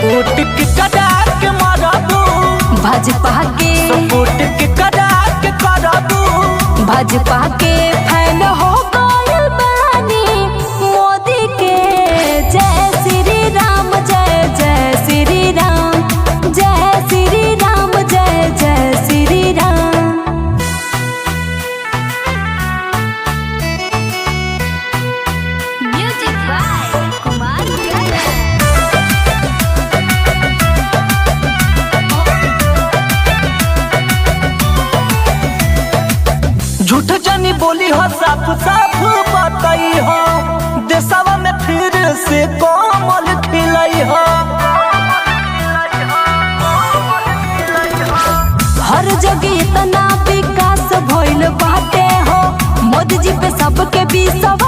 Support के करा के मारबू, भाजपा के सपोर्ट के करा के करबू, भाजपा के फैन हो गइल बानी मोदी के। जय श्री राम, जय जय श्री राम, जय श्री राम, जय जय श्री राम। म्यूजिक बाय कुमार झूठ जानी बोली हो, साफ साफ बताई हो, देशवा में फिर से कमल खिलाई हो। हर जगह इतना विकास भइल बाटे हो, मोदी जी पे सबके विश्वास